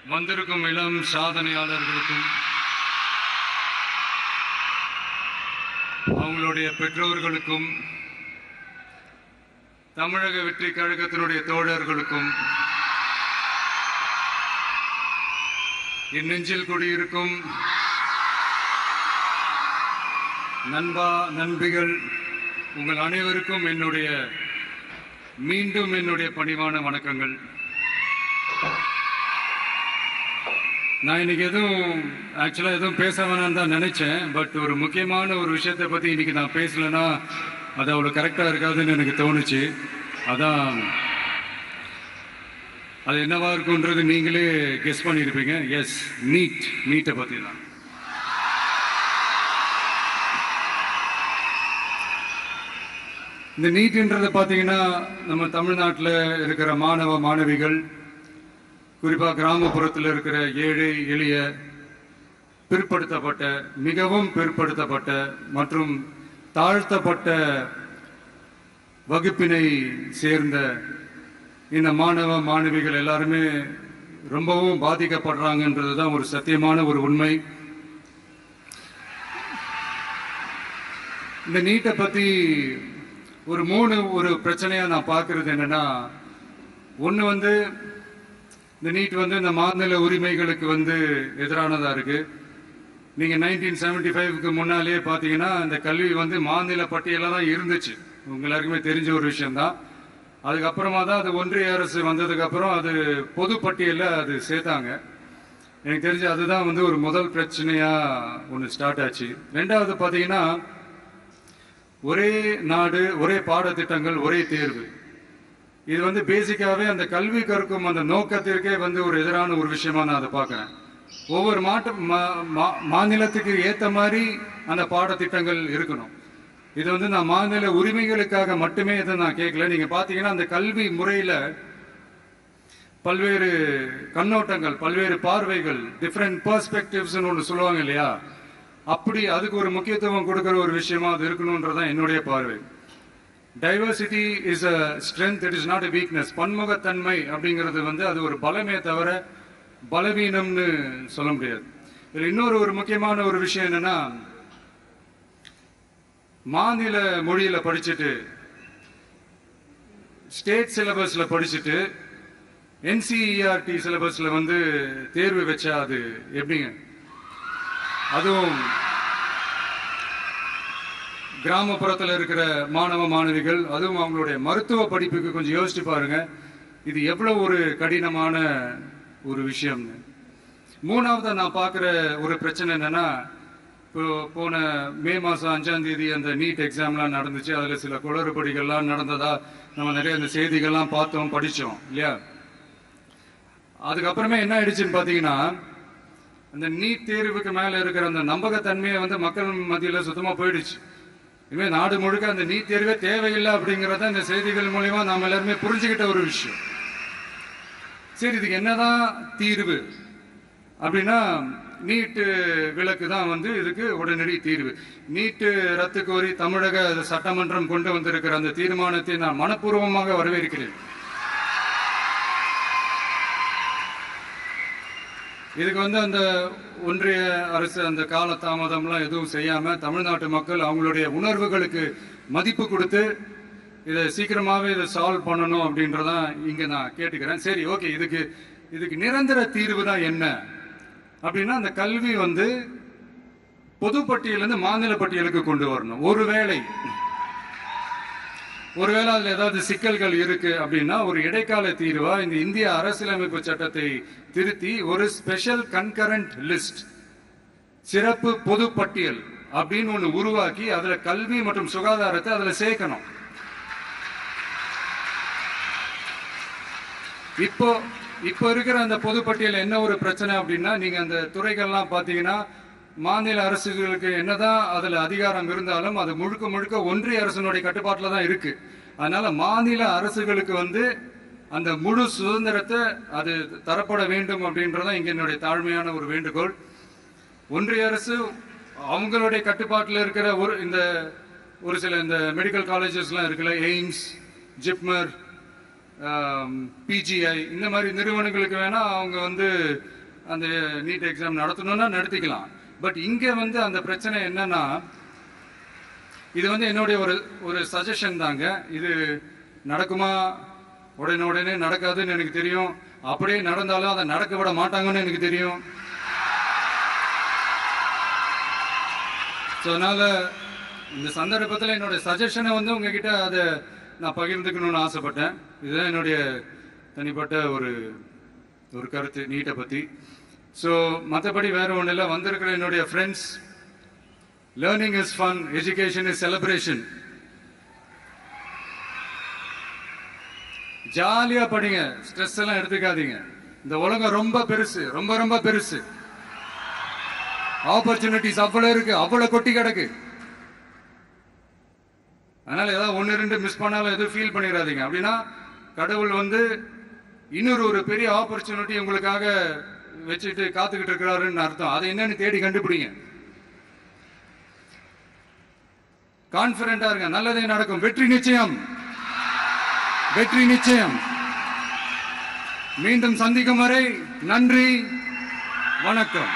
வந்திருக்கும் இளம் சாதனையாளர்களுக்கும் அவங்களுடைய பெற்றோர்களுக்கும் தமிழக வெற்றி கழகத்தினுடைய தோழர்களுக்கும் என் நெஞ்சில் குடியிருக்கும் நண்பா நண்பிகள் உங்கள் அனைவருக்கும் மீண்டும் என்னுடைய பணிவான வணக்கங்கள். நான் இன்னைக்கு எதுவும் பேச வேணான்னு தான் நினைச்சேன். பட் ஒரு முக்கியமான ஒரு விஷயத்தை பற்றி இன்னைக்கு நான் பேசலைன்னா அது அவ்வளோ கரெக்டாக இருக்காதுன்னு எனக்கு தோணுச்சு. அதான் அது என்னவா இருக்குன்றது நீங்களே கெஸ் பண்ணியிருப்பீங்க. எஸ், நீட்டை பற்றி தான். இந்த நீட்ன்றதை பார்த்தீங்கன்னா நம்ம தமிழ்நாட்டில் இருக்கிற மாணவ மாணவிகள், குறிப்பாக கிராமப்புறத்தில் இருக்கிற ஏழை எளிய பிற்படுத்தப்பட்ட, மிகவும் பிற்படுத்தப்பட்ட மற்றும் தாழ்த்தப்பட்ட வகுப்பினை சேர்ந்த இந்த மாணவ மாணவிகள் எல்லாருமே ரொம்பவும் பாதிக்கப்படுறாங்கன்றது தான் ஒரு சத்தியமான ஒரு உண்மை. இந்த நீட்டை பற்றி ஒரு பிரச்சனையாக நான் பார்க்கறது என்னன்னா, ஒன்று இந்த நீட் இந்த மாநில உரிமைகளுக்கு எதிரானதாக இருக்கு. நீங்கள் 1975க்கு முன்னாலே பார்த்தீங்கன்னா இந்த கல்வி மாநில பட்டியலில் தான் இருந்துச்சு. உங்க எல்லாருக்குமே தெரிஞ்ச ஒரு விஷயம்தான். அதுக்கப்புறமா தான் அது ஒன்றிய அரசு வந்ததுக்கப்புறம் அது பொது பட்டியலில் அது சேர்த்தாங்க. எனக்கு தெரிஞ்சு அதுதான் ஒரு முதல் பிரச்சனையாக ஒன்று ஸ்டார்ட் ஆச்சு. ரெண்டாவது பார்த்தீங்கன்னா, ஒரே நாடு, ஒரே பாடத்திட்டங்கள், ஒரே தேர்வு. இது பேசிக்காவே அந்த கல்வி கற்கும் அந்த நோக்கத்திற்கே ஒரு எதிரான ஒரு விஷயமா நான் அதை பார்க்கிறேன். ஒவ்வொரு மாநிலத்துக்கு ஏற்ற மாதிரி அந்த பாடத்திட்டங்கள் இருக்கணும். இது நான் மாநில உரிமைகளுக்காக மட்டுமே இதை நான் கேட்கல. நீங்க பாத்தீங்கன்னா அந்த கல்வி முறையில பல்வேறு கண்ணோட்டங்கள், பல்வேறு பார்வைகள், டிஃப்ரெண்ட் பெர்ஸ்பெக்டிவ்ஸ் ஒன்று சொல்லுவாங்க இல்லையா, அப்படி அதுக்கு ஒரு முக்கியத்துவம் கொடுக்கிற ஒரு விஷயமா அது இருக்கணும்ன்றதான் என்னுடைய பார்வை. Diversity is a strength, it is not a weakness. பன்முகத்தன்மை அப்படிங்கிறது அது ஒரு பலமே தவிர பலவீனம்னு சொல்ல முடியாது. இதில் இன்னொரு முக்கியமான ஒரு விஷயம் என்னன்னா, மாநில மொழியில படிச்சுட்டு, ஸ்டேட் சிலபஸ்ல படிச்சுட்டு, என்சிஇஆர்டி சிலபஸ்ல தேர்வு வச்சா அது எப்படிங்க? அதுவும் கிராமப்புறத்தில் இருக்கிற மாணவ மாணவிகள், அதுவும் அவங்களுடைய மருத்துவ படிப்புக்கு கொஞ்சம் யோசிச்சு பாருங்க, இது எவ்வளவு ஒரு கடினமான ஒரு விஷயம்னு. மூணாவது நான் பார்க்குற ஒரு பிரச்சனை என்னன்னா, இப்போ போன மே மாதம் 5ஆம் தேதி அந்த நீட் எக்ஸாம்லாம் நடந்துச்சு. அதில் சில குளறுபடிகள்லாம் நடந்ததா நம்ம நிறைய அந்த செய்திகள்லாம் பார்த்தோம், படித்தோம் இல்லையா. அதுக்கப்புறமே என்ன ஆயிடுச்சுன்னு பார்த்தீங்கன்னா, அந்த நீட் தேர்வுக்கு மேலே இருக்கிற அந்த நம்பகத்தன்மையை மக்கள் மத்தியில் சுத்தமாக போயிடுச்சு. இனிமேல் நாடு முழுக்க அந்த நீட் தேர்வே தேவையில்லை அப்படிங்கிறத இந்த செய்திகள் மூலியமா நாம் எல்லாருமே புரிஞ்சுக்கிட்ட ஒரு விஷயம். சரி, இதுக்கு என்னதான் தீர்வு அப்படின்னா, நீட்டு விலக்கு தான் இதுக்கு உடனடி தீர்வு. நீட்டு ரத்து கோரி தமிழக சட்டமன்றம் கொண்டு வந்திருக்கிற அந்த தீர்மானத்தை நான் மனப்பூர்வமாக வரவேற்கிறேன். இதுக்கு அந்த ஒன்றிய அரசு அந்த கால தாமதம்லாம் எதுவும் செய்யாம தமிழ்நாட்டு மக்கள் அவங்களுடைய உணர்வுகளுக்கு மதிப்பு கொடுத்து இதை சீக்கிரமாவே இதை சால்வ் பண்ணணும் அப்படின்றதான் இங்க நான் கேட்டுக்கிறேன். சரி, ஓகே, இதுக்கு நிரந்தர தீர்வு தான் என்ன அப்படின்னா, அந்த கல்வி பொது பட்டியலிருந்து மாநில பட்டியலுக்கு கொண்டு வரணும். ஒருவேளை அதுல ஏதாவது சிக்கல்கள் இருக்கு அப்படின்னா ஒரு இடைக்கால தீர்வா இந்த இந்திய அரசியலமைப்பு சட்டத்தை திருத்தி ஒரு ஸ்பெஷல் கன்கரண்ட் லிஸ்ட், சிறப்பு பொது பட்டியல் அப்படின்னு ஒண்ணு உருவாக்கி அதுல கல்வி மற்றும் சுகாதாரத்தை அதுல சேர்க்கணும். இப்போ இருக்கிற அந்த பொதுப்பட்டியல் என்ன ஒரு பிரச்சனை அப்படின்னா, நீங்க அந்த துறைகள்லாம் பாத்தீங்கன்னா மாநில அரசுகளுக்கு என்னதான் அதுல அதிகாரம் இருந்தாலும் அது முழுக்க ஒன்றிய அரசினுடைய கட்டுப்பாட்டில் தான் இருக்கு. அதனால மாநில அரசுகளுக்கு அந்த முழு சுதந்திரத்தை அது தரப்பட வேண்டும் அப்படின்றதான் இங்க என்னுடைய தாழ்மையான ஒரு வேண்டுகோள். ஒன்றிய அரசு அவங்களுடைய கட்டுப்பாட்டில் இருக்கிற இந்த ஒரு சில இந்த மெடிக்கல் காலேஜஸ்லாம் இருக்குல்ல, எய்ம்ஸ், ஜிப்மர், பிஜிஐ இந்த மாதிரி நிறுவனங்களுக்கு வேணா அவங்க வந்து அந்த நீட் எக்ஸாம் நடத்தணும்னா நடத்திக்கலாம். பட் இங்க வந்து அந்த பிரச்சனை என்னன்னா, இது வந்து என்னுடைய ஒரு சஜஷன் தாங்க. இது நடக்குமா? உடனே நடக்காதுன்னு எனக்கு தெரியும். அப்படியே நடந்தாலும் அதை நடக்க விட மாட்டாங்கன்னு எனக்கு தெரியும். ஸோ அதனால இந்த சந்தர்ப்பத்தில் என்னுடைய சஜஷனை வந்து உங்ககிட்ட அதை நான் பகிர்ந்துக்கணும்னு ஆசைப்பட்டேன். இதுதான் என்னுடைய தனிப்பட்ட ஒரு கருத்து நீட்டை பற்றி. ஸோ மற்றபடி வேற ஒன்றும் இல்லை. வந்திருக்கிற என்னுடைய friends, learning is fun, education is celebration. ஜாலியா படிங்க, ஸ்ட்ரெஸ் எல்லாம் எடுத்துக்காதீங்க. இந்த உலகம் ரொம்ப பெருசு, ரொம்ப ரொம்ப பெருசு. ஆப்பர்ச்சுனிட்டிஸ் அவ்வளவு இருக்கு, அவ்வளவு கொட்டி கிடக்கு. அதனால ஏதாவது ஒன்னு ரெண்டு மிஸ் பண்ணாலும் எதுவும் ஃபீல் பண்ணிடாதீங்க. அப்படின்னா கடவுள் வந்து இன்னொரு ஒரு பெரிய ஆப்பர்ச்சுனிட்டி உங்களுக்காக வச்சுட்டு காத்துக்கிட்டு இருக்கிறாருன்னு அர்த்தம். அதை என்னன்னு தேடி கண்டுபிடிங்க. கான்பிடண்டா இருங்க, நல்லதே நடக்கும். வெற்றி நிச்சயம், வெற்றி நிச்சயம். மீண்டும் சந்திக்கும் வரை நன்றி, வணக்கம்.